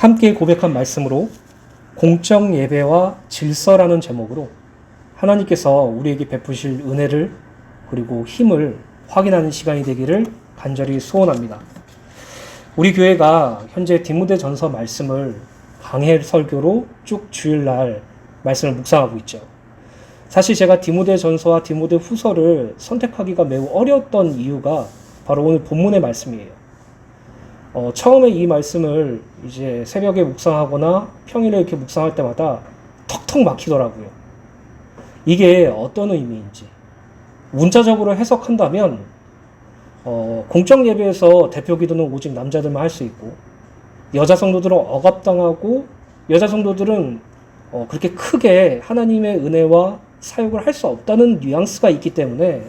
함께 고백한 말씀으로 공적 예배와 질서라는 제목으로 하나님께서 우리에게 베푸실 은혜를 그리고 힘을 확인하는 시간이 되기를 간절히 소원합니다. 우리 교회가 현재 디모데전서 말씀을 강해 설교로 쭉 주일날 말씀을 묵상하고 있죠. 사실 제가 디모데전서와 디모데후서를 선택하기가 매우 어려웠던 이유가 바로 오늘 본문의 말씀이에요. 처음에 이 말씀을 이제 새벽에 묵상하거나 평일에 이렇게 묵상할 때마다 턱턱 막히더라고요. 이게 어떤 의미인지. 문자적으로 해석한다면 공적 예배에서 대표 기도는 오직 남자들만 할 수 있고, 여자 성도들은 억압당하고, 여자 성도들은 그렇게 크게 하나님의 은혜와 사역을 할 수 없다는 뉘앙스가 있기 때문에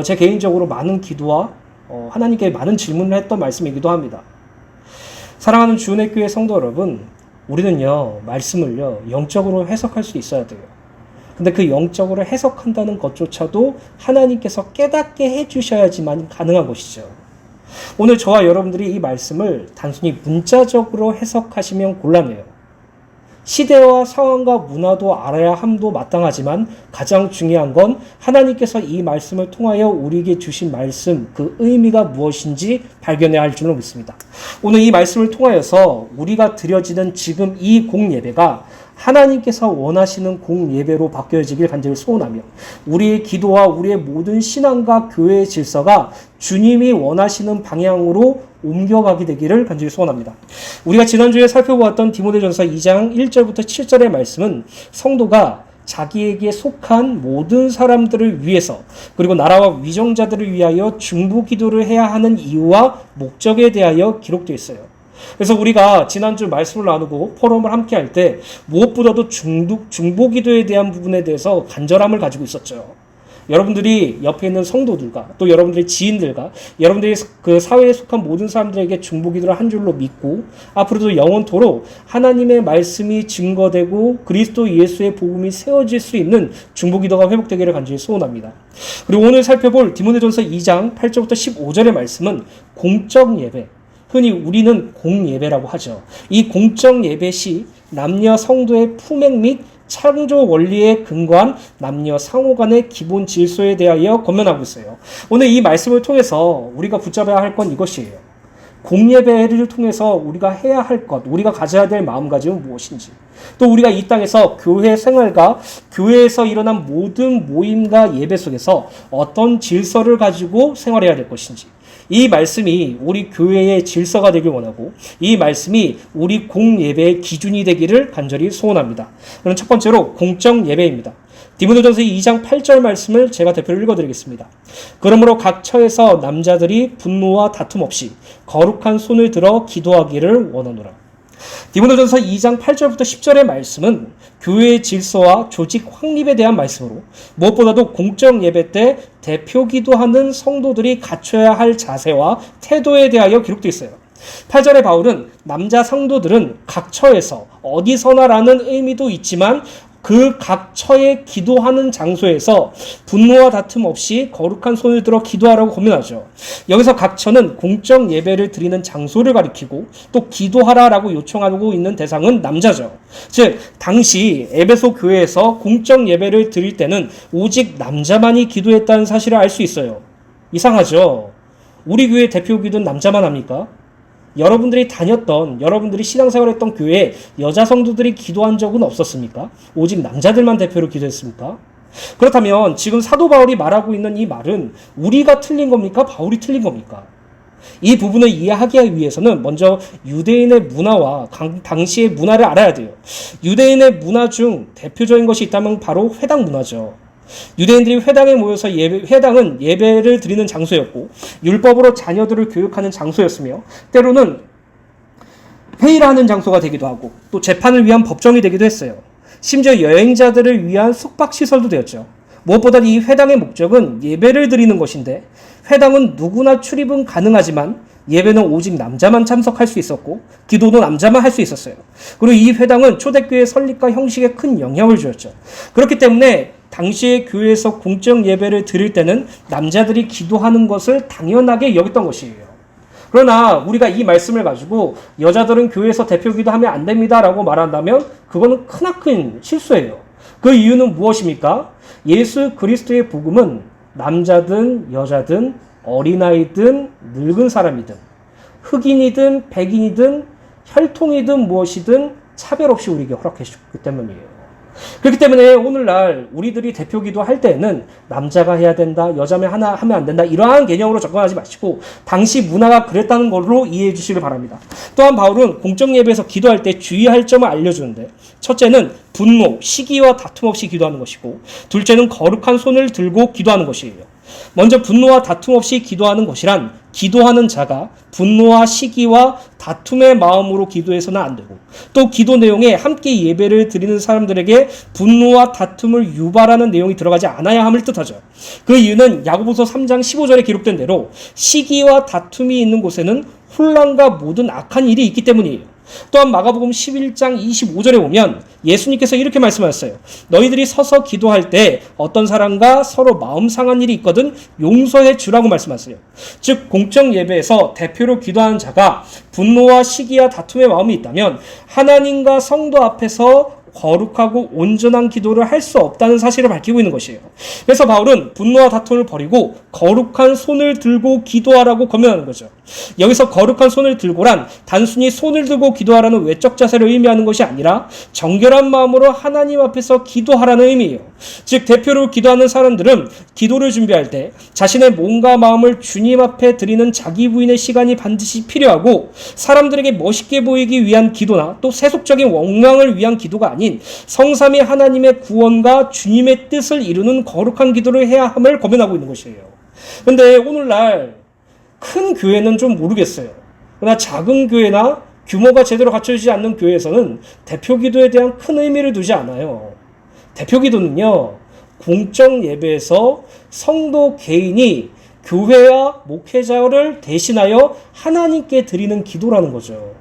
제 개인적으로 많은 기도와 하나님께 많은 질문을 했던 말씀이기도 합니다. 사랑하는 주은혜 교회 성도 여러분, 우리는요 말씀을요 영적으로 해석할 수 있어야 돼요. 근데 그 영적으로 해석한다는 것조차도 하나님께서 깨닫게 해주셔야지만 가능한 것이죠. 오늘 저와 여러분들이 이 말씀을 단순히 문자적으로 해석하시면 곤란해요. 시대와 상황과 문화도 알아야 함도 마땅하지만 가장 중요한 건 하나님께서 이 말씀을 통하여 우리에게 주신 말씀, 그 의미가 무엇인지 발견해야 할 줄로 믿습니다. 오늘 이 말씀을 통하여서 우리가 드려지는 지금 이 공예배가 하나님께서 원하시는 공예배로 바뀌어지길 간절히 소원하며, 우리의 기도와 우리의 모든 신앙과 교회의 질서가 주님이 원하시는 방향으로 옮겨가게 되기를 간절히 소원합니다. 우리가 지난주에 살펴보았던 디모데전서 2장 1절부터 7절의 말씀은 성도가 자기에게 속한 모든 사람들을 위해서, 그리고 나라와 위정자들을 위하여 중보 기도를 해야 하는 이유와 목적에 대하여 기록되어 있어요. 그래서 우리가 지난주 말씀을 나누고 포럼을 함께 할 때 무엇보다도 중보 기도에 대한 부분에 대해서 간절함을 가지고 있었죠. 여러분들이 옆에 있는 성도들과 또 여러분들의 지인들과 여러분들이 그 사회에 속한 모든 사람들에게 중보기도를 한 줄로 믿고 앞으로도 영원토록 하나님의 말씀이 증거되고 그리스도 예수의 복음이 세워질 수 있는 중보기도가 회복되기를 간절히 소원합니다. 그리고 오늘 살펴볼 디모데전서 2장 8절부터 15절의 말씀은 공적 예배, 흔히 우리는 공예배라고 하죠. 이 공적 예배 시 남녀 성도의 품행 및 창조 원리에 근거한 남녀 상호 간의 기본 질서에 대하여 권면하고 있어요. 오늘 이 말씀을 통해서 우리가 붙잡아야 할 건 이것이에요. 공예배를 통해서 우리가 해야 할 것, 우리가 가져야 될 마음가짐은 무엇인지, 또 우리가 이 땅에서 교회 생활과 교회에서 일어난 모든 모임과 예배 속에서 어떤 질서를 가지고 생활해야 될 것인지, 이 말씀이 우리 교회의 질서가 되길 원하고 이 말씀이 우리 공예배의 기준이 되기를 간절히 소원합니다. 그럼 첫 번째로 공적 예배입니다. 디모데전서 2장 8절 말씀을 제가 대표로 읽어드리겠습니다. 그러므로 각 처에서 남자들이 분노와 다툼 없이 거룩한 손을 들어 기도하기를 원하노라. 디모데전서 2장 8절부터 10절의 말씀은 교회의 질서와 조직 확립에 대한 말씀으로 무엇보다도 공적 예배 때 대표 기도하는 성도들이 갖춰야 할 자세와 태도에 대하여 기록되어 있어요. 8절의 바울은 남자 성도들은 각 처에서 어디서나라는 의미도 있지만 그 각 처에 기도하는 장소에서 분노와 다툼 없이 거룩한 손을 들어 기도하라고 권면하죠. 여기서 각 처는 공적 예배를 드리는 장소를 가리키고 또 기도하라라고 요청하고 있는 대상은 남자죠. 즉 당시 에베소 교회에서 공적 예배를 드릴 때는 오직 남자만이 기도했다는 사실을 알 수 있어요. 이상하죠? 우리 교회 대표 기도는 남자만 합니까? 여러분들이 다녔던, 여러분들이 신앙생활했던 교회에 여자 성도들이 기도한 적은 없었습니까? 오직 남자들만 대표로 기도했습니까? 그렇다면 지금 사도 바울이 말하고 있는 이 말은 우리가 틀린 겁니까? 바울이 틀린 겁니까? 이 부분을 이해하기 위해서는 먼저 유대인의 문화와 당시의 문화를 알아야 돼요. 유대인의 문화 중 대표적인 것이 있다면 바로 회당 문화죠. 유대인들이 회당에 모여서 회당은 예배를 드리는 장소였고 율법으로 자녀들을 교육하는 장소였으며 때로는 회의를 하는 장소가 되기도 하고 또 재판을 위한 법정이 되기도 했어요. 심지어 여행자들을 위한 숙박시설도 되었죠. 무엇보다 이 회당의 목적은 예배를 드리는 것인데 회당은 누구나 출입은 가능하지만 예배는 오직 남자만 참석할 수 있었고 기도도 남자만 할 수 있었어요. 그리고 이 회당은 초대교회 설립과 형식에 큰 영향을 주었죠. 그렇기 때문에 당시의 교회에서 공적 예배를 드릴 때는 남자들이 기도하는 것을 당연하게 여겼던 것이에요. 그러나 우리가 이 말씀을 가지고 여자들은 교회에서 대표 기도하면 안 됩니다라고 말한다면 그거는 크나큰 실수예요. 그 이유는 무엇입니까? 예수 그리스도의 복음은 남자든 여자든 어린아이든 늙은 사람이든 흑인이든 백인이든 혈통이든 무엇이든 차별 없이 우리에게 허락해 주기 때문이에요. 그렇기 때문에 오늘날 우리들이 대표기도 할 때는 남자가 해야 된다, 여자면 하나 하면 안 된다, 이러한 개념으로 접근하지 마시고 당시 문화가 그랬다는 걸로 이해해 주시길 바랍니다. 또한 바울은 공적 예배에서 기도할 때 주의할 점을 알려주는데, 첫째는 분노, 시기와 다툼 없이 기도하는 것이고, 둘째는 거룩한 손을 들고 기도하는 것이에요. 먼저 분노와 다툼 없이 기도하는 것이란 기도하는 자가 분노와 시기와 다툼의 마음으로 기도해서는 안 되고, 또 기도 내용에 함께 예배를 드리는 사람들에게 분노와 다툼을 유발하는 내용이 들어가지 않아야 함을 뜻하죠. 그 이유는 야고보서 3장 15절에 기록된 대로 시기와 다툼이 있는 곳에는 혼란과 모든 악한 일이 있기 때문이에요. 또한 마가복음 11장 25절에 보면 예수님께서 이렇게 말씀하셨어요. 너희들이 서서 기도할 때 어떤 사람과 서로 마음 상한 일이 있거든 용서해 주라고 말씀하세요. 즉 공적 예배에서 대표로 기도하는 자가 분노와 시기와 다툼의 마음이 있다면 하나님과 성도 앞에서 거룩하고 온전한 기도를 할 수 없다는 사실을 밝히고 있는 것이에요. 그래서 바울은 분노와 다툼을 버리고 거룩한 손을 들고 기도하라고 권면하는 거죠. 여기서 거룩한 손을 들고란 단순히 손을 들고 기도하라는 외적 자세를 의미하는 것이 아니라 정결한 마음으로 하나님 앞에서 기도하라는 의미예요. 즉 대표로 기도하는 사람들은 기도를 준비할 때 자신의 몸과 마음을 주님 앞에 드리는 자기 부인의 시간이 반드시 필요하고, 사람들에게 멋있게 보이기 위한 기도나 또 세속적인 원망을 위한 기도가 아닌 성삼위 하나님의 구원과 주님의 뜻을 이루는 거룩한 기도를 해야 함을 권면하고 있는 것이에요. 그런데 오늘날 큰 교회는 좀 모르겠어요. 그러나 작은 교회나 규모가 제대로 갖춰지지 않는 교회에서는 대표 기도에 대한 큰 의미를 두지 않아요. 대표 기도는요, 공적 예배에서 성도 개인이 교회와 목회자를 대신하여 하나님께 드리는 기도라는 거죠.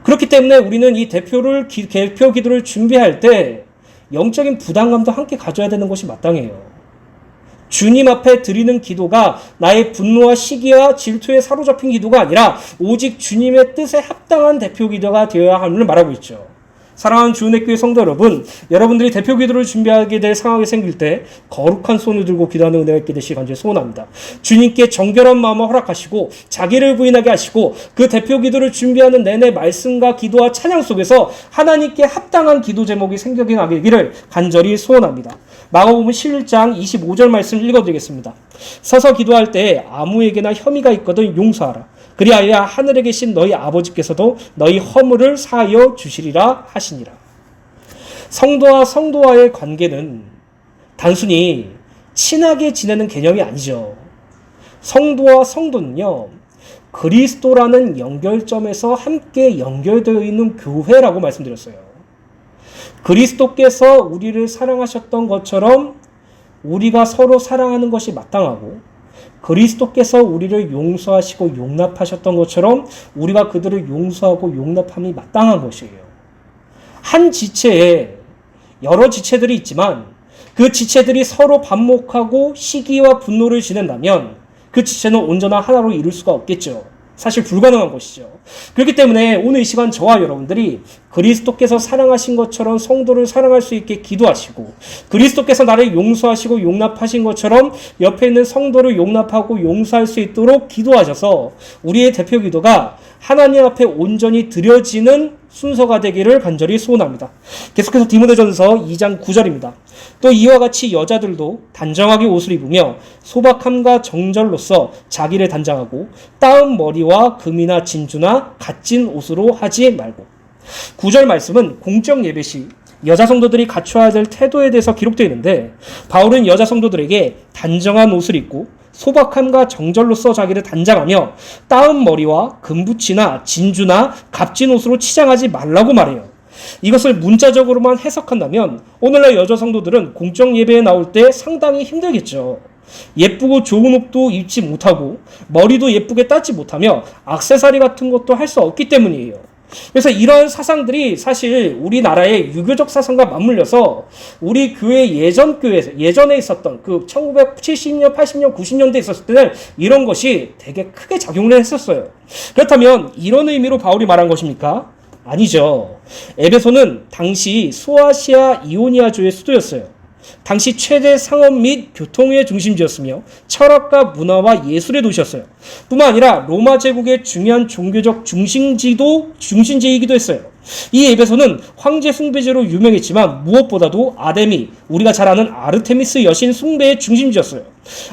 그렇기 때문에 우리는 이 대표 기도를 준비할 때 영적인 부담감도 함께 가져야 되는 것이 마땅해요. 주님 앞에 드리는 기도가 나의 분노와 시기와 질투에 사로잡힌 기도가 아니라 오직 주님의 뜻에 합당한 대표 기도가 되어야 함을 말하고 있죠. 사랑하는 주은혜교회 성도 여러분, 여러분들이 대표 기도를 준비하게 될 상황이 생길 때 거룩한 손을 들고 기도하는 은혜가 있게 되시기 간절히 소원합니다. 주님께 정결한 마음을 허락하시고 자기를 부인하게 하시고 그 대표 기도를 준비하는 내내 말씀과 기도와 찬양 속에서 하나님께 합당한 기도 제목이 생겨나기를 간절히 소원합니다. 마가복음 11장 25절 말씀 읽어드리겠습니다. 서서 기도할 때 아무에게나 혐의가 있거든 용서하라. 그리하여 하늘에 계신 너희 아버지께서도 너희 허물을 사하여 주시리라 하시니라. 성도와 성도와의 관계는 단순히 친하게 지내는 개념이 아니죠. 성도와 성도는요, 그리스도라는 연결점에서 함께 연결되어 있는 교회라고 말씀드렸어요. 그리스도께서 우리를 사랑하셨던 것처럼 우리가 서로 사랑하는 것이 마땅하고, 그리스도께서 우리를 용서하시고 용납하셨던 것처럼 우리가 그들을 용서하고 용납함이 마땅한 것이에요. 한 지체에 여러 지체들이 있지만 그 지체들이 서로 반목하고 시기와 분노를 지낸다면 그 지체는 온전한 하나로 이룰 수가 없겠죠. 사실 불가능한 것이죠. 그렇기 때문에 오늘 이 시간 저와 여러분들이 그리스도께서 사랑하신 것처럼 성도를 사랑할 수 있게 기도하시고, 그리스도께서 나를 용서하시고 용납하신 것처럼 옆에 있는 성도를 용납하고 용서할 수 있도록 기도하셔서 우리의 대표 기도가 하나님 앞에 온전히 드려지는 순서가 되기를 간절히 소원합니다. 계속해서 디모데전서 2장 9절입니다. 또 이와 같이 여자들도 단정하게 옷을 입으며 소박함과 정절로서 자기를 단장하고 따은 머리와 금이나 진주나 갓진 옷으로 하지 말고. 9절 말씀은 공적 예배 시 여자 성도들이 갖춰야 될 태도에 대해서 기록되어 있는데, 바울은 여자 성도들에게 단정한 옷을 입고 소박함과 정절로서 자기를 단장하며 따은 머리와 금붙이나 진주나 값진 옷으로 치장하지 말라고 말해요. 이것을 문자적으로만 해석한다면 오늘날 여자 성도들은 공적 예배에 나올 때 상당히 힘들겠죠. 예쁘고 좋은 옷도 입지 못하고 머리도 예쁘게 따지 못하며 액세서리 같은 것도 할 수 없기 때문이에요. 그래서 이런 사상들이 사실 우리나라의 유교적 사상과 맞물려서 우리 교회 예전에 있었던 그 1970년, 80년, 90년대에 있었을 때는 이런 것이 되게 크게 작용을 했었어요. 그렇다면 이런 의미로 바울이 말한 것입니까? 아니죠. 에베소는 당시 소아시아 이오니아주의 수도였어요. 당시 최대 상업 및 교통의 중심지였으며 철학과 문화와 예술의 도시였어요. 뿐만 아니라 로마 제국의 중요한 종교적 중심지이기도 했어요. 이 에베소는 황제 숭배제로 유명했지만 무엇보다도 아데미, 우리가 잘 아는 아르테미스 여신 숭배의 중심지였어요.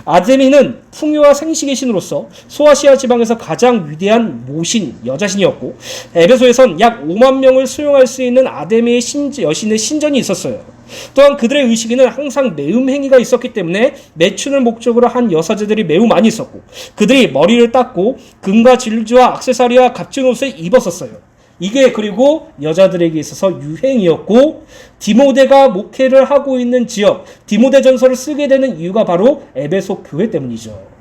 아데미는 풍요와 생식의 신으로서 소아시아 지방에서 가장 위대한 모신, 여자신이었고 에베소에선 약 5만 명을 수용할 수 있는 아데미의 여신의 신전이 있었어요. 또한 그들의 의식에는 항상 매음 행위가 있었기 때문에 매춘을 목적으로 한 여사제들이 매우 많이 있었고 그들이 머리를 닦고 금과 질주와 액세서리와 값진 옷을 입었었어요. 이게 그리고 여자들에게 있어서 유행이었고 디모데가 목회를 하고 있는 지역, 디모데 전서를 쓰게 되는 이유가 바로 에베소 교회 때문이죠.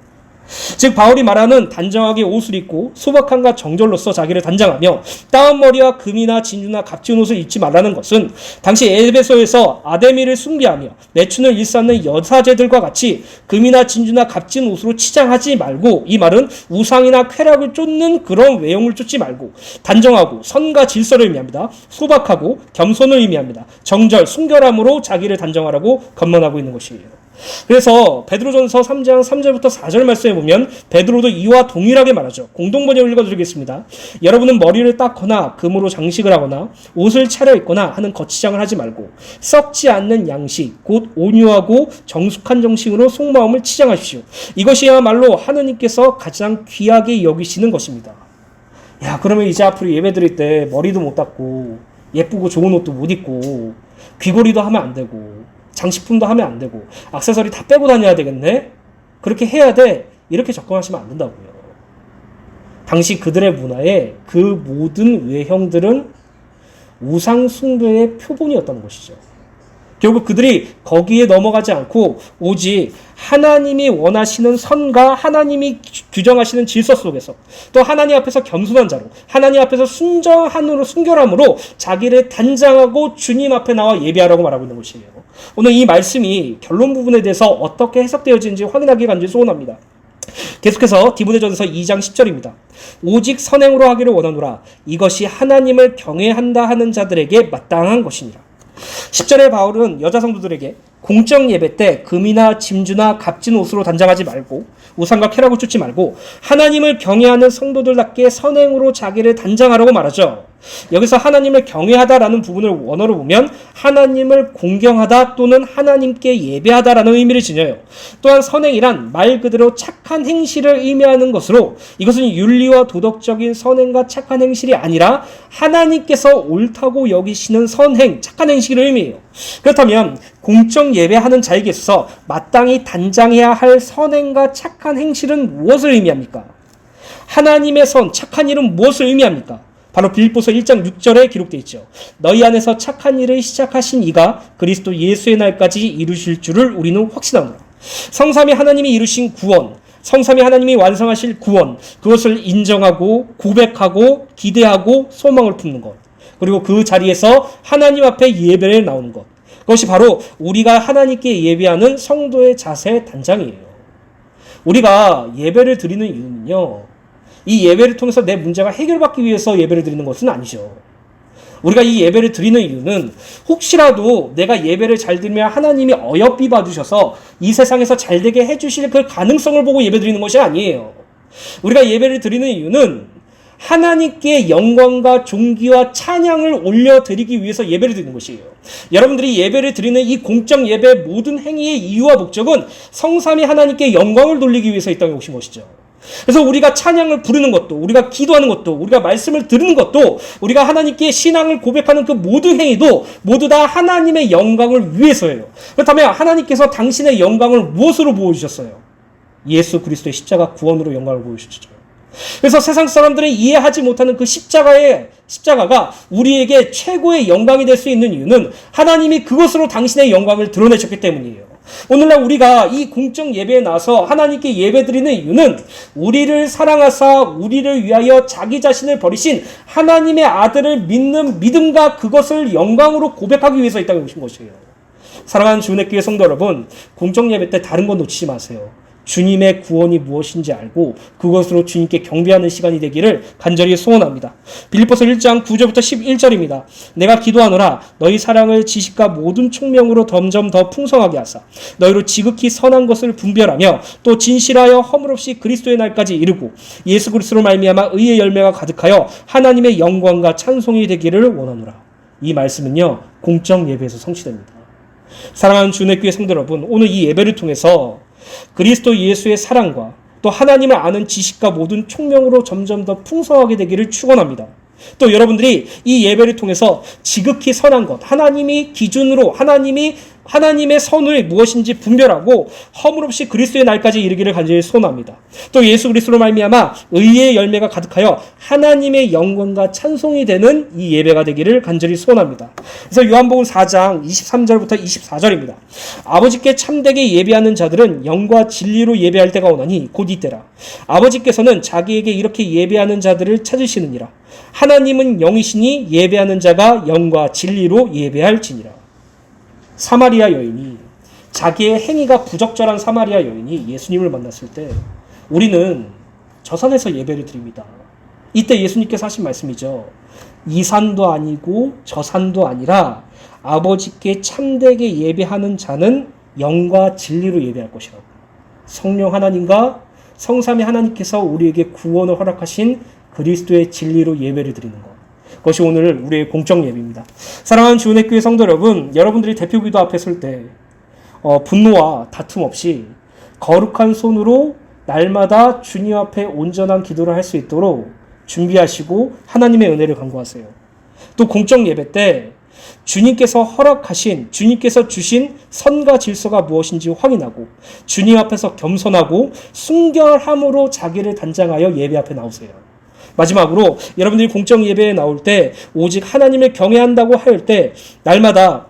즉 바울이 말하는 단정하게 옷을 입고 소박함과 정절로서 자기를 단장하며 따은 머리와 금이나 진주나 값진 옷을 입지 말라는 것은 당시 에베소에서 아데미를 숭배하며 매춘을 일삼는 여사제들과 같이 금이나 진주나 값진 옷으로 치장하지 말고, 이 말은 우상이나 쾌락을 쫓는 그런 외형을 쫓지 말고 단정하고 선과 질서를 의미합니다. 소박하고 겸손을 의미합니다. 정절, 순결함으로 자기를 단정하라고 권면하고 있는 것이에요. 그래서 베드로전서 3장 3절부터 4절 말씀에 보면 베드로도 이와 동일하게 말하죠. 공동번역을 읽어드리겠습니다. 여러분은 머리를 닦거나 금으로 장식을 하거나 옷을 차려입거나 하는 거치장을 하지 말고 썩지 않는 양식 곧 온유하고 정숙한 정신으로 속마음을 치장하십시오. 이것이야말로 하느님께서 가장 귀하게 여기시는 것입니다. 야, 그러면 이제 앞으로 예배 드릴 때 머리도 못 닦고 예쁘고 좋은 옷도 못 입고 귀걸이도 하면 안 되고 장식품도 하면 안 되고 액세서리 다 빼고 다녀야 되겠네? 그렇게 해야 돼. 이렇게 접근하시면 안 된다고요. 당시 그들의 문화에 그 모든 외형들은 우상 숭배의 표본이었다는 것이죠. 결국 그들이 거기에 넘어가지 않고 오직 하나님이 원하시는 선과 하나님이 규정하시는 질서 속에서 또 하나님 앞에서 겸손한 자로 하나님 앞에서 순결함으로 자기를 단장하고 주님 앞에 나와 예배하라고 말하고 있는 것이에요. 오늘 이 말씀이 결론 부분에 대해서 어떻게 해석되어지는지 확인하기 간절히 소원합니다. 계속해서 디모데전서 2장 10절입니다. 오직 선행으로 하기를 원하노라. 이것이 하나님을 경외한다 하는 자들에게 마땅한 것이니라. 10절에 바울은 여자 성도들에게 공적 예배 때 금이나 짐주나 값진 옷으로 단장하지 말고 우상과 쾌락을 쫓지 말고 하나님을 경외하는 성도들답게 선행으로 자기를 단장하라고 말하죠. 여기서 하나님을 경외하다라는 부분을 원어로 보면 하나님을 공경하다 또는 하나님께 예배하다라는 의미를 지녀요. 또한 선행이란 말 그대로 착한 행실을 의미하는 것으로 이것은 윤리와 도덕적인 선행과 착한 행실이 아니라 하나님께서 옳다고 여기시는 선행, 착한 행실을 의미해요. 그렇다면 공적 예배하는 자에게 있어서 마땅히 단장해야 할 선행과 착한 행실은 무엇을 의미합니까? 하나님의 선, 착한 일은 무엇을 의미합니까? 바로 빌립보서 1장 6절에 기록되어 있죠. 너희 안에서 착한 일을 시작하신 이가 그리스도 예수의 날까지 이루실 줄을 우리는 확신하노라. 성삼위 하나님이 이루신 구원, 성삼위 하나님이 완성하실 구원, 그것을 인정하고 고백하고 기대하고 소망을 품는 것, 그리고 그 자리에서 하나님 앞에 예배를 나오는 것, 그것이 바로 우리가 하나님께 예배하는 성도의 자세 단장이에요. 우리가 예배를 드리는 이유는요, 이 예배를 통해서 내 문제가 해결받기 위해서 예배를 드리는 것은 아니죠. 우리가 이 예배를 드리는 이유는 혹시라도 내가 예배를 잘 드리면 하나님이 어여삐 봐주셔서 이 세상에서 잘 되게 해주실 그 가능성을 보고 예배 드리는 것이 아니에요. 우리가 예배를 드리는 이유는 하나님께 영광과 존귀와 찬양을 올려드리기 위해서 예배를 드리는 것이에요. 여러분들이 예배를 드리는 이 공적 예배의 모든 행위의 이유와 목적은 성삼위 하나님께 영광을 돌리기 위해서 이 땅에 오신 것이죠. 그래서 우리가 찬양을 부르는 것도, 우리가 기도하는 것도, 우리가 말씀을 들은 것도, 우리가 하나님께 신앙을 고백하는 그 모든 행위도 모두 다 하나님의 영광을 위해서예요. 그렇다면 하나님께서 당신의 영광을 무엇으로 보여주셨어요? 예수 그리스도의 십자가 구원으로 영광을 보여주셨죠. 그래서 세상 사람들이 이해하지 못하는 그 십자가가 우리에게 최고의 영광이 될 수 있는 이유는 하나님이 그것으로 당신의 영광을 드러내셨기 때문이에요. 오늘날 우리가 이 공적 예배에 나서 하나님께 예배드리는 이유는 우리를 사랑하사 우리를 위하여 자기 자신을 버리신 하나님의 아들을 믿는 믿음과 그것을 영광으로 고백하기 위해서 이 땅에 오신 것이에요. 사랑하는 주님의 교회 성도 여러분, 공적 예배 때 다른 건 놓치지 마세요. 주님의 구원이 무엇인지 알고 그것으로 주님께 경배하는 시간이 되기를 간절히 소원합니다. 빌립보서 1장 9절부터 11절입니다. 내가 기도하노라 너희 사랑을 지식과 모든 총명으로 점점 더 풍성하게 하사 너희로 지극히 선한 것을 분별하며 또 진실하여 허물없이 그리스도의 날까지 이르고 예수 그리스도로 말미암아 의의 열매가 가득하여 하나님의 영광과 찬송이 되기를 원하노라. 이 말씀은요, 공적 예배에서 성취됩니다. 사랑하는 주님의 교회 성도 여러분, 오늘 이 예배를 통해서 그리스도 예수의 사랑과 또 하나님을 아는 지식과 모든 총명으로 점점 더 풍성하게 되기를 축원합니다. 또 여러분들이 이 예배를 통해서 지극히 선한 것, 하나님이 기준으로 하나님의 선을 무엇인지 분별하고 허물없이 그리스도의 날까지 이르기를 간절히 소원합니다. 또 예수 그리스도로 말미암아 의의 열매가 가득하여 하나님의 영광과 찬송이 되는 이 예배가 되기를 간절히 소원합니다. 그래서 요한복음 4장 23절부터 24절입니다. 아버지께 참되게 예배하는 자들은 영과 진리로 예배할 때가 오나니 곧 이때라. 아버지께서는 자기에게 이렇게 예배하는 자들을 찾으시느니라. 하나님은 영이시니 예배하는 자가 영과 진리로 예배할지니라. 사마리아 여인이, 자기의 행위가 부적절한 사마리아 여인이 예수님을 만났을 때 우리는 저 산에서 예배를 드립니다. 이때 예수님께서 하신 말씀이죠. 이 산도 아니고 저 산도 아니라 아버지께 참되게 예배하는 자는 영과 진리로 예배할 것이라고. 성령 하나님과 성삼위 하나님께서 우리에게 구원을 허락하신 그리스도의 진리로 예배를 드리는 것. 그것이 오늘 우리의 공적 예배입니다. 사랑하는 주은혜 교회 성도 여러분, 여러분들이 대표기도 앞에 설 때 분노와 다툼 없이 거룩한 손으로 날마다 주님 앞에 온전한 기도를 할 수 있도록 준비하시고 하나님의 은혜를 간구하세요. 또 공적 예배 때 주님께서 주신 선과 질서가 무엇인지 확인하고 주님 앞에서 겸손하고 순결함으로 자기를 단장하여 예배 앞에 나오세요. 마지막으로 여러분들이 공적 예배에 나올 때 오직 하나님을 경외한다고 할 때 날마다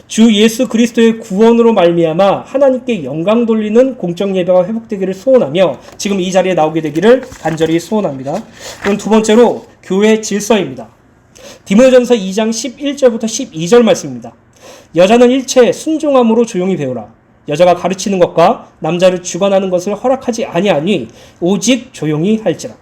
주 예수 그리스도의 구원으로 말미암아 하나님께 영광 돌리는 공적 예배가 회복되기를 소원하며 지금 이 자리에 나오게 되기를 간절히 소원합니다. 그럼 두 번째로 교회 질서입니다. 디모데전서 2장 11절부터 12절 말씀입니다. 여자는 일체 순종함으로 조용히 배우라. 여자가 가르치는 것과 남자를 주관하는 것을 허락하지 아니하니 오직 조용히 할지라.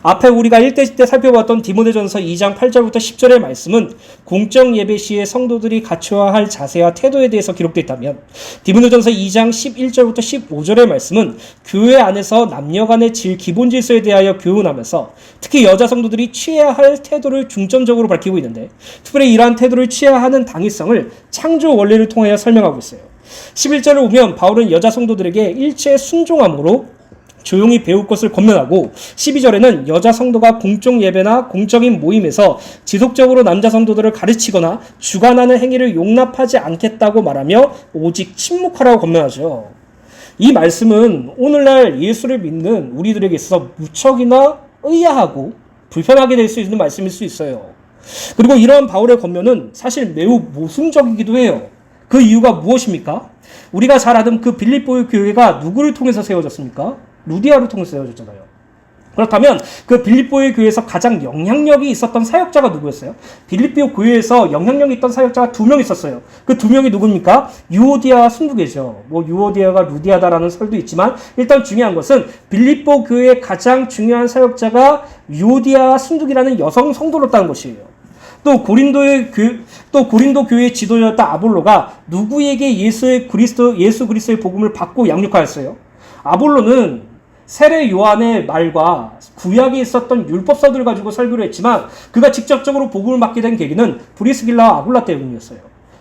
앞에 우리가 1대 때 살펴봤던 디모데전서 2장 8절부터 10절의 말씀은 공적 예배 시에 성도들이 갖춰야 할 자세와 태도에 대해서 기록되어 있다면 디모데전서 2장 11절부터 15절의 말씀은 교회 안에서 남녀간의 기본 질서에 대하여 교훈하면서 특히 여자 성도들이 취해야 할 태도를 중점적으로 밝히고 있는데 특별히 이러한 태도를 취해야 하는 당위성을 창조 원리를 통하여 설명하고 있어요. 11절을 보면 바울은 여자 성도들에게 일체 순종함으로 조용히 배울 것을 권면하고 12절에는 여자 성도가 공적 예배나 공적인 모임에서 지속적으로 남자 성도들을 가르치거나 주관하는 행위를 용납하지 않겠다고 말하며 오직 침묵하라고 권면하죠. 이 말씀은 오늘날 예수를 믿는 우리들에게 있어서 무척이나 의아하고 불편하게 될 수 있는 말씀일 수 있어요. 그리고 이러한 바울의 권면은 사실 매우 모순적이기도 해요. 그 이유가 무엇입니까? 우리가 잘 아는 그 빌립보의 교회가 누구를 통해서 세워졌습니까? 루디아를 통해서 세워졌잖아요. 그렇다면 그 빌립보의 교회에서 가장 영향력이 있었던 사역자가 누구였어요? 빌립보 교회에서 영향력이 있던 사역자가 2명 있었어요. 그 2명이 누굽니까? 유오디아와 순두계죠. 유오디아가 루디아다라는 설도 있지만 일단 중요한 것은 빌립보 교회의 가장 중요한 사역자가 유오디아와 순두기라는 여성 성도였다는 것이에요. 또 고린도 교회의 지도자였던 아볼로가 누구에게 예수 그리스도의 복음을 받고 양육하였어요? 아볼로는 세례 요한의 말과 구약에 있었던 율법서들을 가지고 설교를 했지만 그가 직접적으로 복음을 받게 된 계기는 브리스길라와 아굴라 때문이었어요.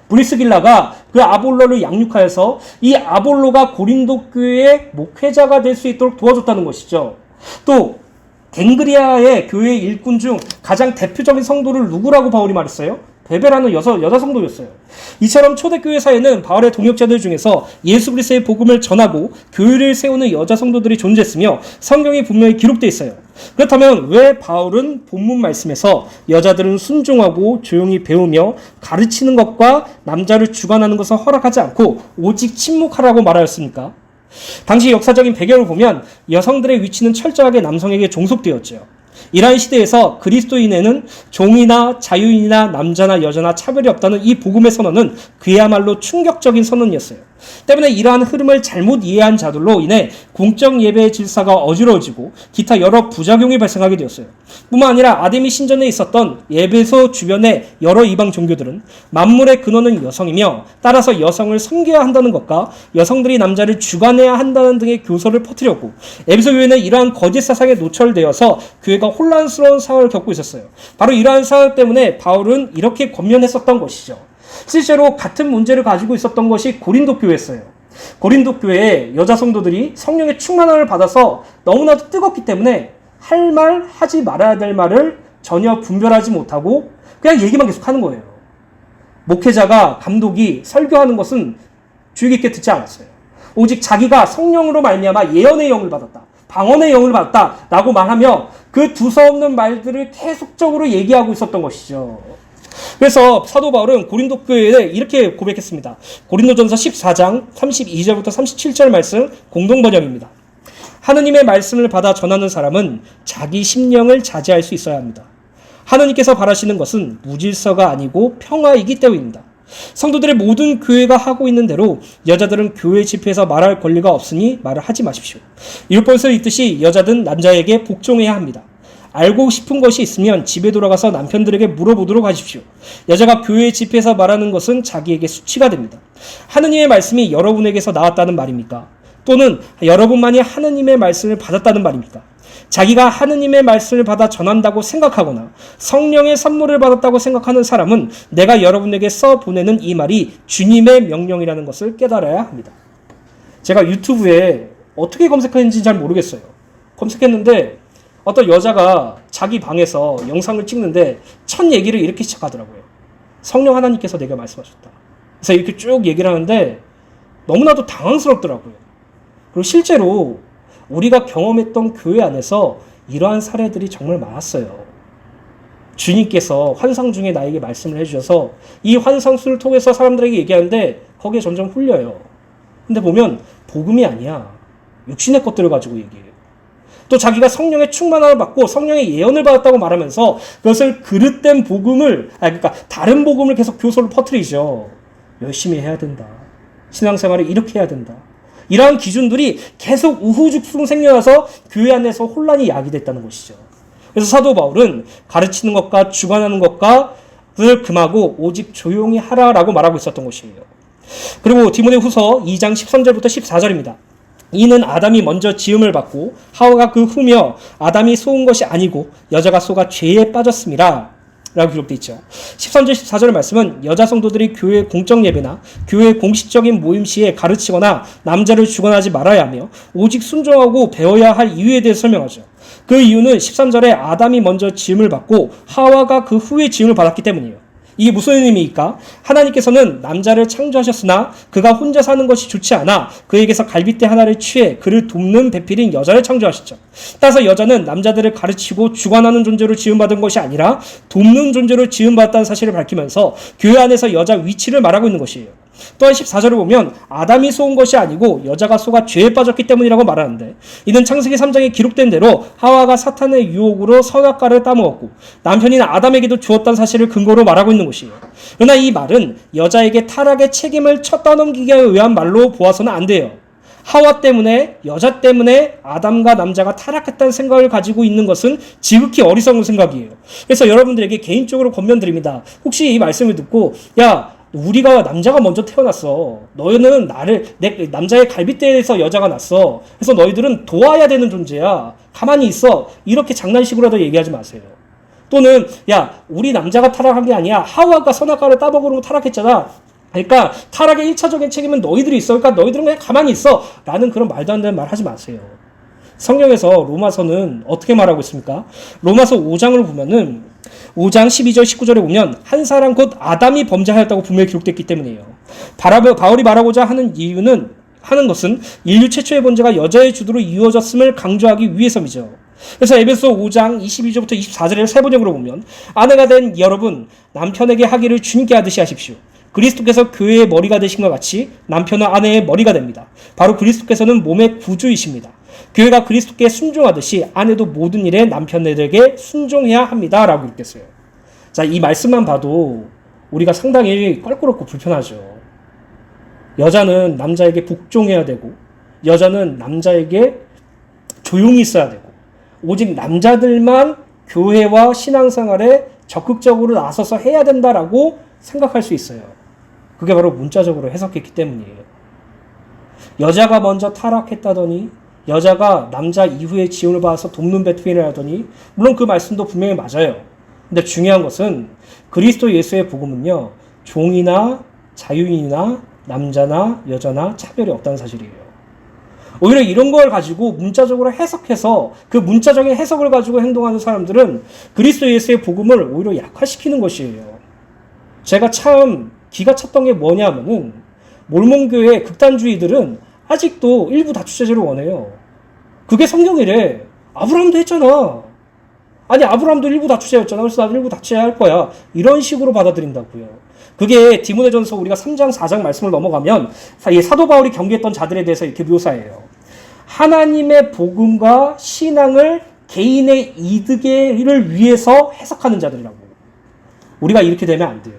브리스길라가 그 아볼로를 양육하여서 이 아볼로가 고린도 교회의 목회자가 될 수 있도록 도와줬다는 것이죠. 또 갱그리아의 교회 일꾼 중 가장 대표적인 성도를 누구라고 바울이 말했어요? 베베라는 여자 성도였어요. 이처럼 초대교회 사회는 바울의 동역자들 중에서 예수 그리스도의 복음을 전하고 교회를 세우는 여자 성도들이 존재했으며 성경이 분명히 기록되어 있어요. 그렇다면 왜 바울은 본문 말씀에서 여자들은 순종하고 조용히 배우며 가르치는 것과 남자를 주관하는 것을 허락하지 않고 오직 침묵하라고 말하였습니까? 당시 역사적인 배경을 보면 여성들의 위치는 철저하게 남성에게 종속되었죠. 이러한 시대에서 그리스도인에는 종이나 자유인이나 남자나 여자나 차별이 없다는 이 복음의 선언은 그야말로 충격적인 선언이었어요. 때문에 이러한 흐름을 잘못 이해한 자들로 인해 공적 예배의 질서가 어지러워지고 기타 여러 부작용이 발생하게 되었어요. 뿐만 아니라 아데미 신전에 있었던 예배소 주변의 여러 이방 종교들은 만물의 근원은 여성이며 따라서 여성을 섬겨야 한다는 것과 여성들이 남자를 주관해야 한다는 등의 교서를 퍼뜨렸고, 에베소 교회는 이러한 거짓 사상에 노출되어서 교회가 혼란스러운 상황을 겪고 있었어요. 바로 이러한 상황 때문에 바울은 이렇게 권면했었던 것이죠. 실제로 같은 문제를 가지고 있었던 것이 고린도 교회였어요. 고린도 교회의 여자 성도들이 성령의 충만함을 받아서 너무나도 뜨겁기 때문에 할 말, 하지 말아야 될 말을 전혀 분별하지 못하고 그냥 얘기만 계속 하는 거예요. 목회자가, 감독이 설교하는 것은 주의 깊게 듣지 않았어요. 오직 자기가 성령으로 말미암아 예언의 영을 받았다, 방언의 영을 받았다 라고 말하며 그 두서없는 말들을 계속적으로 얘기하고 있었던 것이죠. 그래서 사도 바울은 고린도 교회에 이렇게 고백했습니다. 고린도전서 14장 32절부터 37절 말씀 공동번역입니다. 하느님의 말씀을 받아 전하는 사람은 자기 심령을 자제할 수 있어야 합니다. 하느님께서 바라시는 것은 무질서가 아니고 평화이기 때문입니다. 성도들의 모든 교회가 하고 있는 대로 여자들은 교회 집회에서 말할 권리가 없으니 말을 하지 마십시오. 율법에서 있듯이 여자든 남자에게 복종해야 합니다. 알고 싶은 것이 있으면 집에 돌아가서 남편들에게 물어보도록 하십시오. 여자가 교회 집회에서 말하는 것은 자기에게 수치가 됩니다. 하느님의 말씀이 여러분에게서 나왔다는 말입니까? 또는 여러분만이 하느님의 말씀을 받았다는 말입니까? 자기가 하느님의 말씀을 받아 전한다고 생각하거나 성령의 선물을 받았다고 생각하는 사람은 내가 여러분에게 써보내는 이 말이 주님의 명령이라는 것을 깨달아야 합니다. 제가 유튜브에 어떻게 검색했는지 잘 모르겠어요. 검색했는데 어떤 여자가 자기 방에서 영상을 찍는데 첫 얘기를 이렇게 시작하더라고요. 성령 하나님께서 내게 말씀하셨다. 그래서 이렇게 쭉 얘기를 하는데 너무나도 당황스럽더라고요. 그리고 실제로 우리가 경험했던 교회 안에서 이러한 사례들이 정말 많았어요. 주님께서 환상 중에 나에게 말씀을 해주셔서 이 환상수를 통해서 사람들에게 얘기하는데 거기에 점점 홀려요. 근데 보면 복음이 아니야. 육신의 것들을 가지고 얘기해요. 또 자기가 성령의 충만함을 받고 성령의 예언을 받았다고 말하면서 그것을 그릇된 복음을, 그러니까 다른 복음을 계속 교소를 퍼뜨리죠. 열심히 해야 된다. 신앙생활을 이렇게 해야 된다. 이러한 기준들이 계속 우후죽순 생겨나서 교회 안에서 혼란이 야기됐다는 것이죠. 그래서 사도 바울은 가르치는 것과 주관하는 것과 를 금하고 오직 조용히 하라라고 말하고 있었던 것이에요. 그리고 디모데후서 2장 13절부터 14절입니다. 이는 아담이 먼저 지음을 받고 하와가 그 후며 아담이 속은 것이 아니고 여자가 속아 죄에 빠졌습니다. 라고 기록되어 있죠. 13절 14절 말씀은 여자 성도들이 교회 공적 예배나 교회 공식적인 모임 시에 가르치거나 남자를 주관하지 말아야 하며 오직 순종하고 배워야 할 이유에 대해 설명하죠. 그 이유는 13절에 아담이 먼저 지음을 받고 하와가 그 후에 지음을 받았기 때문이에요. 이게 무슨 의미입니까? 하나님께서는 남자를 창조하셨으나 그가 혼자 사는 것이 좋지 않아 그에게서 갈빗대 하나를 취해 그를 돕는 배필인 여자를 창조하셨죠. 따라서 여자는 남자들을 가르치고 주관하는 존재로 지음받은 것이 아니라 돕는 존재로 지음받았다는 사실을 밝히면서 교회 안에서 여자 위치를 말하고 있는 것이에요. 또한 14절을 보면 아담이 속은 것이 아니고 여자가 속아 죄에 빠졌기 때문이라고 말하는데, 이는 창세기 3장에 기록된 대로 하와가 사탄의 유혹으로 선악과를 따먹었고 남편인 아담에게도 주었다는 사실을 근거로 말하고 있는 것이에요. 그러나 이 말은 여자에게 타락의 책임을 떠넘기기 위한 말로 보아서는 안 돼요. 하와 때문에, 여자 때문에 아담과 남자가 타락했다는 생각을 가지고 있는 것은 지극히 어리석은 생각이에요. 그래서 여러분들에게 개인적으로 권면드립니다. 혹시 이 말씀을 듣고 우리가 남자가 먼저 태어났어. 너희는 내 남자의 갈빗대에서 여자가 났어. 그래서 너희들은 도와야 되는 존재야. 가만히 있어. 이렇게 장난식으로라도 얘기하지 마세요. 또는 우리 남자가 타락한 게 아니야. 하와가 선악과를 따먹으려고 타락했잖아. 그러니까 타락의 1차적인 책임은 너희들이 있어. 그러니까 너희들은 그냥 가만히 있어. 라는 그런 말도 안 되는 말 하지 마세요. 성경에서 로마서는 어떻게 말하고 있습니까? 로마서 5장을 보면은 5장 12절 19절에 보면 한 사람 곧 아담이 범죄하였다고 분명히 기록됐기 때문이에요. 바울이 말하고자 하는 것은 인류 최초의 범죄가 여자의 주도로 이루어졌음을 강조하기 위해서이죠. 그래서 에베소 5장 22절부터 24절의 세 번역으로 보면 아내가 된 여러분 남편에게 하기를 주님께 하듯이 하십시오. 그리스도께서 교회의 머리가 되신 것 같이 남편은 아내의 머리가 됩니다. 바로 그리스도께서는 몸의 구주이십니다. 교회가 그리스도께 순종하듯이 아내도 모든 일에 남편들에게 순종해야 합니다. 라고 읽겠어요. 자, 이 말씀만 봐도 우리가 상당히 껄끄럽고 불편하죠. 여자는 남자에게 복종해야 되고 여자는 남자에게 조용히 있어야 되고 오직 남자들만 교회와 신앙생활에 적극적으로 나서서 해야 된다라고 생각할 수 있어요. 그게 바로 문자적으로 해석했기 때문이에요. 여자가 먼저 타락했다더니 여자가 남자 이후에 지원을 받아서 돕는 배트맨을 하더니 물론 그 말씀도 분명히 맞아요. 근데 중요한 것은 그리스도 예수의 복음은요. 종이나 자유인이나 남자나 여자나 차별이 없다는 사실이에요. 오히려 이런 걸 가지고 문자적으로 해석해서 그 문자적인 해석을 가지고 행동하는 사람들은 그리스도 예수의 복음을 오히려 약화시키는 것이에요. 제가 참 기가 찼던 게 뭐냐면은 몰몬교회 극단주의들은 아직도 일부 다주체제를 원해요. 그게 성경이래. 아브라함도 했잖아. 아니 아브라함도 일부 다주체였잖아. 그래서 나도 일부 다주체 할 거야. 이런 식으로 받아들인다고요. 그게 디모데전서 우리가 3장 4장 말씀을 넘어가면 사도 바울이 경계했던 자들에 대해서 이렇게 묘사해요. 하나님의 복음과 신앙을 개인의 이득을 위해서 해석하는 자들이라고. 우리가 이렇게 되면 안 돼요.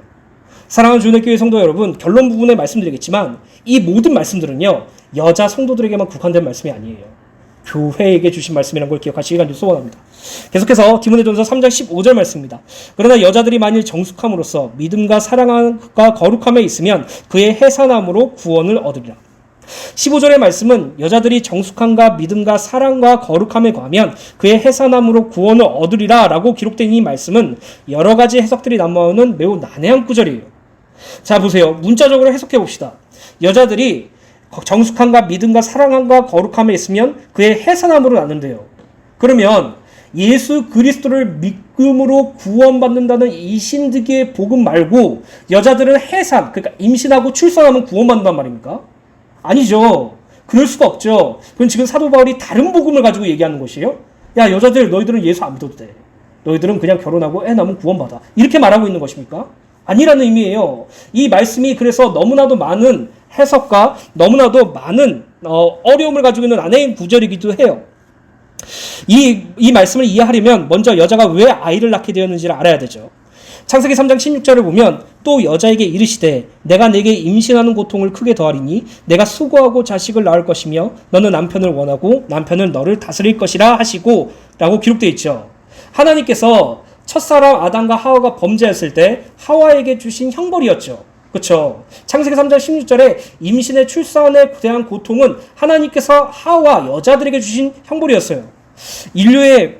사랑하는 주님의 성도 여러분, 결론 부분에 말씀드리겠지만 이 모든 말씀들은요. 여자 성도들에게만 국한된 말씀이 아니에요. 교회에게 주신 말씀이라는 걸 기억하시기 간절히 소원합니다. 계속해서 디모데전서 3장 15절 말씀입니다. 그러나 여자들이 만일 정숙함으로써 믿음과 사랑과 거룩함에 있으면 그의 해산함으로 구원을 얻으리라. 15절의 말씀은 여자들이 정숙함과 믿음과 사랑과 거룩함에 거하면 그의 해산함으로 구원을 얻으리라 라고 기록된 이 말씀은 여러 가지 해석들이 난무하는 매우 난해한 구절이에요. 자 보세요. 문자적으로 해석해 봅시다. 여자들이 정숙함과 믿음과 사랑함과 거룩함에 있으면 그의 해산함으로 낳는데요. 그러면 예수 그리스도를 믿음으로 구원받는다는 이 신득의 복음 말고 여자들은 해산, 그러니까 임신하고 출산하면 구원받는단 말입니까? 아니죠. 그럴 수가 없죠. 그건 지금 사도 바울이 다른 복음을 가지고 얘기하는 것이에요. 야 너희들은 예수 안 믿어도 돼. 너희들은 그냥 결혼하고 애 낳으면 구원받아. 이렇게 말하고 있는 것입니까? 아니라는 의미예요. 이 말씀이 그래서 너무나도 많은 해석과 너무나도 많은 어려움을 가지고 있는 난해한 구절이기도 해요. 이 말씀을 이해하려면 먼저 여자가 왜 아이를 낳게 되었는지를 알아야 되죠. 창세기 3장 16절을 보면 또 여자에게 이르시되 내가 네게 임신하는 고통을 크게 더하리니 내가 수고하고 자식을 낳을 것이며 너는 남편을 원하고 남편은 너를 다스릴 것이라 하시고 라고 기록되어 있죠. 하나님께서 첫사람 아담과 하와가 범죄했을 때 하와에게 주신 형벌이었죠. 그렇죠. 창세기 3장 16절에 임신의 출산에 대한 고통은 하나님께서 하와 여자들에게 주신 형벌이었어요. 인류의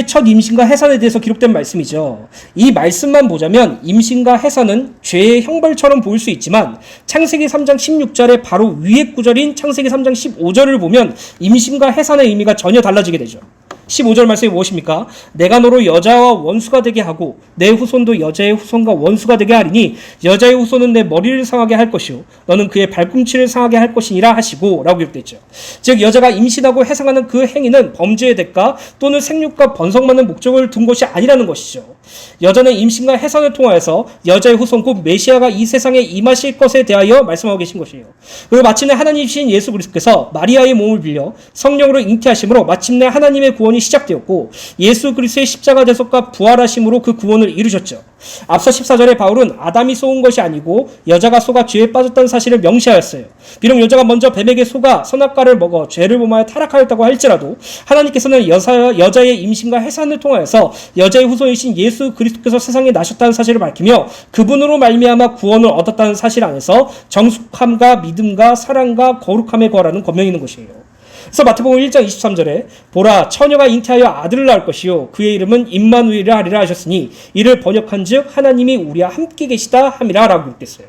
첫 임신과 해산에 대해서 기록된 말씀이죠. 이 말씀만 보자면 임신과 해산은 죄의 형벌처럼 보일 수 있지만 창세기 3장 16절의 바로 위의 구절인 창세기 3장 15절을 보면 임신과 해산의 의미가 전혀 달라지게 되죠. 15절 말씀이 무엇입니까? 내가 너로 여자와 원수가 되게 하고 내 후손도 여자의 후손과 원수가 되게 하리니 여자의 후손은 내 머리를 상하게 할 것이요 너는 그의 발꿈치를 상하게 할 것이니라 하시고 라고 기록되죠. 즉 여자가 임신하고 해상하는 그 행위는 범죄의 대가 또는 생육과 번성받는 목적을 둔 것이 아니라는 것이죠. 여자는 임신과 해산을 통하여서 여자의 후손 곧 메시아가 이 세상에 임하실 것에 대하여 말씀하고 계신 것이에요. 그리고 마침내 하나님이신 예수 그리스도께서 마리아의 몸을 빌려 성령으로 잉태하심으로 마침내 하나님의 구원이 시작되었고 예수 그리스도의 십자가 대속과 부활하심으로 그 구원을 이루셨죠. 앞서 14절에 바울은 아담이 쏘은 것이 아니고 여자가 속아 죄에 빠졌다는 사실을 명시하였어요. 비록 여자가 먼저 뱀에게 속아 선악과를 먹어 죄를 범하여 타락하였다고 할지라도 하나님께서는 여자의 임신과 해산을 통하여서 여자의 후손이신 예수 그리스도께서 세상에 나셨다는 사실을 밝히며 그분으로 말미암아 구원을 얻었다는 사실 안에서 정숙함과 믿음과 사랑과 거룩함에 거하라는 권명이 있는 것이에요. 그래서 마태복음 1장 23절에 보라 처녀가 잉태하여 아들을 낳을 것이요 그의 이름은 임마누엘이라 하리라 하셨으니 이를 번역한즉 하나님이 우리와 함께 계시다 함이라 라고 읽겠어요.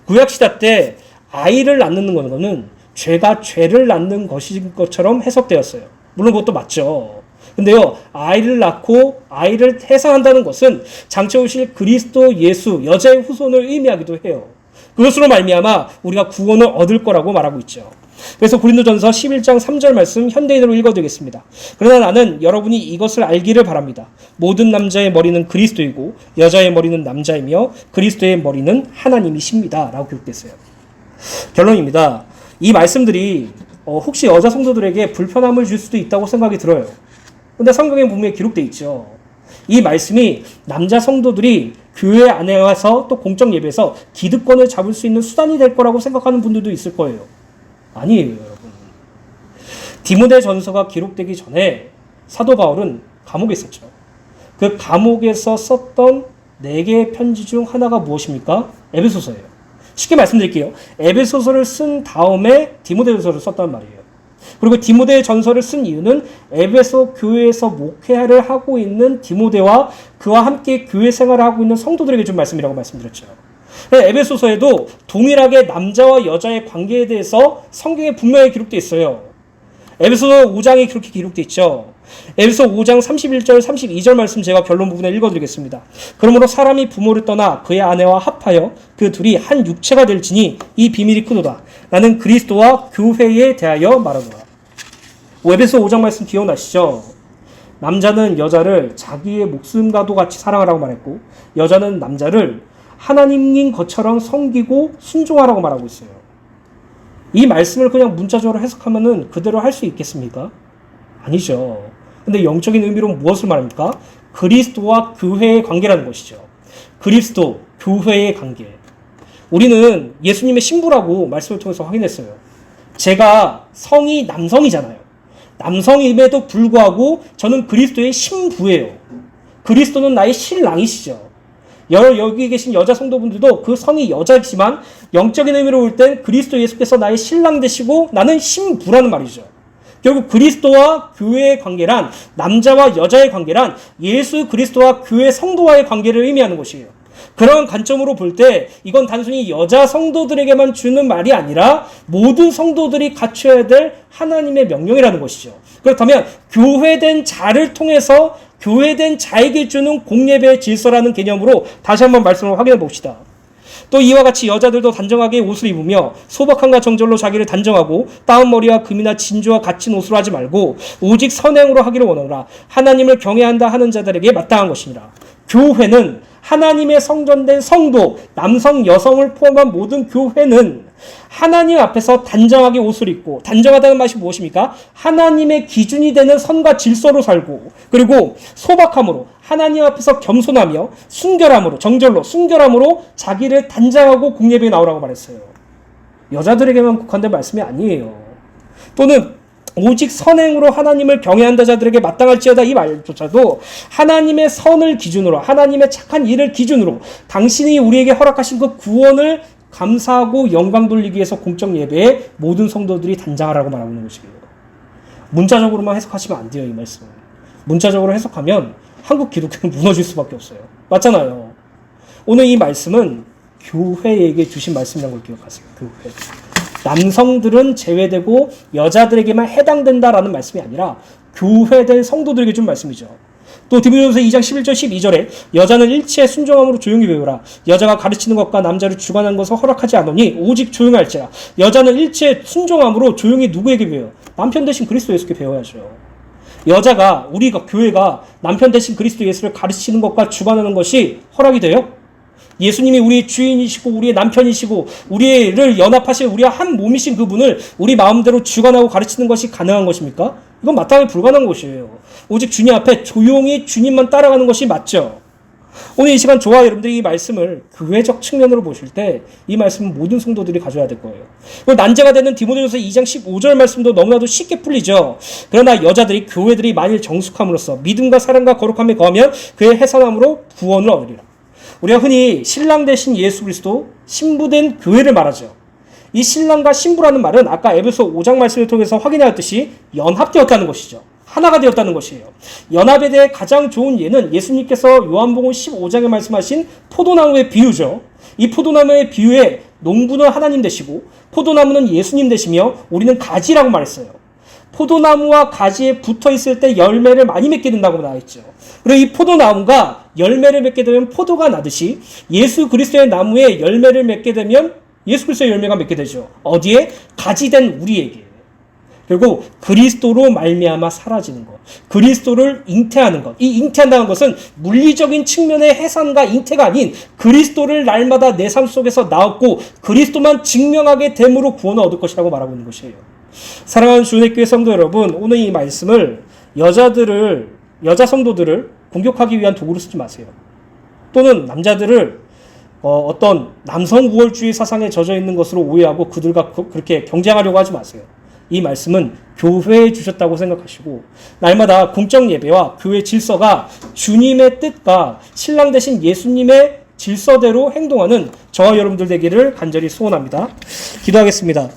구약시대 때 아이를 낳는 거는 죄가 죄를 낳는 것인 것처럼 해석되었어요. 물론 그것도 맞죠. 근데요, 아이를 낳고 아이를 태산한다는 것은 장차 오실 그리스도 예수, 여자의 후손을 의미하기도 해요. 그것으로 말미암아 우리가 구원을 얻을 거라고 말하고 있죠. 그래서 고린도전서 11장 3절 말씀 현대인으로 읽어드리겠습니다. 그러나 나는 여러분이 이것을 알기를 바랍니다. 모든 남자의 머리는 그리스도이고 여자의 머리는 남자이며 그리스도의 머리는 하나님이십니다. 라고 기록됐어요. 결론입니다. 이 말씀들이 혹시 여자 성도들에게 불편함을 줄 수도 있다고 생각이 들어요. 근데 성경에 분명히 기록되어 있죠. 이 말씀이 남자 성도들이 교회 안에 와서 또 공적 예배에서 기득권을 잡을 수 있는 수단이 될 거라고 생각하는 분들도 있을 거예요. 아니에요, 여러분. 디모데전서가 기록되기 전에 사도 바울은 감옥에 있었죠. 그 감옥에서 썼던 4개의 편지 중 하나가 무엇입니까? 에베소서예요. 쉽게 말씀드릴게요. 에베소서를 쓴 다음에 디모데전서를 썼단 말이에요. 그리고 디모데전서를 쓴 이유는 에베소 교회에서 목회를 하고 있는 디모데와 그와 함께 교회 생활을 하고 있는 성도들에게 준 말씀이라고 말씀드렸죠. 에베소서에도 동일하게 남자와 여자의 관계에 대해서 성경에 분명히 기록되어 있어요. 에베소서 5장에 그렇게 기록되어 있죠. 에베소 5장 31절 32절 말씀 제가 결론 부분에 읽어드리겠습니다. 그러므로 사람이 부모를 떠나 그의 아내와 합하여 그 둘이 한 육체가 될지니 이 비밀이 크도다. 나는 그리스도와 교회에 대하여 말하노라. 에베소 5장 말씀 기억나시죠? 남자는 여자를 자기의 목숨과도 같이 사랑하라고 말했고 여자는 남자를 하나님인 것처럼 섬기고 순종하라고 말하고 있어요. 이 말씀을 그냥 문자적으로 해석하면은 그대로 할 수 있겠습니까? 아니죠. 근데 영적인 의미로 무엇을 말합니까? 그리스도와 교회의 관계라는 것이죠. 그리스도, 교회의 관계. 우리는 예수님의 신부라고 말씀을 통해서 확인했어요. 제가 성이 남성이잖아요. 남성임에도 불구하고 저는 그리스도의 신부예요. 그리스도는 나의 신랑이시죠. 여기 계신 여자 성도분들도 그 성이 여자이지만 영적인 의미로 볼 땐 그리스도 예수께서 나의 신랑 되시고 나는 신부라는 말이죠. 결국 그리스도와 교회의 관계란 남자와 여자의 관계란 예수 그리스도와 교회 성도와의 관계를 의미하는 것이에요. 그런 관점으로 볼 때 이건 단순히 여자 성도들에게만 주는 말이 아니라 모든 성도들이 갖춰야 될 하나님의 명령이라는 것이죠. 그렇다면 교회된 자를 통해서 교회된 자에게 주는 공예배의 질서라는 개념으로 다시 한번 말씀을 확인해 봅시다. 또 이와 같이 여자들도 단정하게 옷을 입으며 소박함과 정절로 자기를 단정하고 따은 머리와 금이나 진주와 갇힌 옷으로 하지 말고 오직 선행으로 하기를 원하노라. 하나님을 경외한다 하는 자들에게 마땅한 것이니라. 교회는 하나님의 성전된 성도, 남성, 여성을 포함한 모든 교회는 하나님 앞에서 단정하게 옷을 입고, 단정하다는 말이 무엇입니까? 하나님의 기준이 되는 선과 질서로 살고, 그리고 소박함으로 하나님 앞에서 겸손하며 순결함으로, 정절로 순결함으로 자기를 단장하고 공예배에 나오라고 말했어요. 여자들에게만 국한된 말씀이 아니에요. 또는 오직 선행으로 하나님을 경외한다 자들에게 마땅할지어다 이 말조차도 하나님의 선을 기준으로, 하나님의 착한 일을 기준으로 당신이 우리에게 허락하신 그 구원을 감사하고 영광 돌리기 위해서 공적 예배에 모든 성도들이 단장하라고 말하고 있는 것이에요. 문자적으로만 해석하시면 안 돼요, 이 말씀. 문자적으로 해석하면 한국 기독교는 무너질 수밖에 없어요. 맞잖아요. 오늘 이 말씀은 교회에게 주신 말씀이라는 걸 기억하세요. 교회. 남성들은 제외되고 여자들에게만 해당된다라는 말씀이 아니라 교회된 성도들에게 준 말씀이죠. 또 디모데전서 2장 11절 12절에 여자는 일체에 순종함으로 조용히 배우라. 여자가 가르치는 것과 남자를 주관하는 것을 허락하지 않으니 오직 조용할지라. 여자는 일체에 순종함으로 조용히 누구에게 배워요? 남편 대신 그리스도 예수께 배워야죠. 여자가, 우리가, 교회가 남편 대신 그리스도 예수를 가르치는 것과 주관하는 것이 허락이 돼요? 예수님이 우리의 주인이시고 우리의 남편이시고 우리를 연합하실 우리와 한 몸이신 그분을 우리 마음대로 주관하고 가르치는 것이 가능한 것입니까? 이건 마땅히 불가능한 것이에요. 오직 주님 앞에 조용히 주님만 따라가는 것이 맞죠. 오늘 이 시간 저와 여러분들이 이 말씀을 교회적 측면으로 보실 때 이 말씀은 모든 성도들이 가져야 될 거예요. 난제가 되는 디모데전서 2장 15절 말씀도 너무나도 쉽게 풀리죠. 그러나 여자들이, 교회들이 만일 정숙함으로써 믿음과 사랑과 거룩함에 거하면 그의 해산함으로 구원을 얻으리라. 우리가 흔히 신랑 대신 예수 그리스도, 신부된 교회를 말하죠. 이 신랑과 신부라는 말은 아까 에베소 5장 말씀을 통해서 확인하였듯이 연합되었다는 것이죠. 하나가 되었다는 것이에요. 연합에 대해 가장 좋은 예는 예수님께서 요한복음 15장에 말씀하신 포도나무의 비유죠. 이 포도나무의 비유에 농부는 하나님 되시고 포도나무는 예수님 되시며 우리는 가지라고 말했어요. 포도나무와 가지에 붙어 있을 때 열매를 많이 맺게 된다고 나와 있죠. 그리고 이 포도나무가 열매를 맺게 되면 포도가 나듯이 예수 그리스도의 나무에 열매를 맺게 되면 예수 그리스도의 열매가 맺게 되죠. 어디에? 가지된 우리에게. 그리고 그리스도로 말미암아 사라지는 것, 그리스도를 잉태하는 것. 이 잉태한다는 것은 물리적인 측면의 해산과 잉태가 아닌 그리스도를 날마다 내 삶 속에서 나왔고 그리스도만 증명하게 됨으로 구원을 얻을 것이라고 말하고 있는 것이에요. 사랑하는 주님의 교회 성도 여러분, 오늘 이 말씀을 여자 성도들을 공격하기 위한 도구로 쓰지 마세요. 또는 남자들을 어떤 남성 우월주의 사상에 젖어 있는 것으로 오해하고 그들과 그렇게 경쟁하려고 하지 마세요. 이 말씀은 교회에 주셨다고 생각하시고 날마다 공적 예배와 교회 질서가 주님의 뜻과 신랑 되신 예수님의 질서대로 행동하는 저와 여러분들 되기를 간절히 소원합니다. 기도하겠습니다.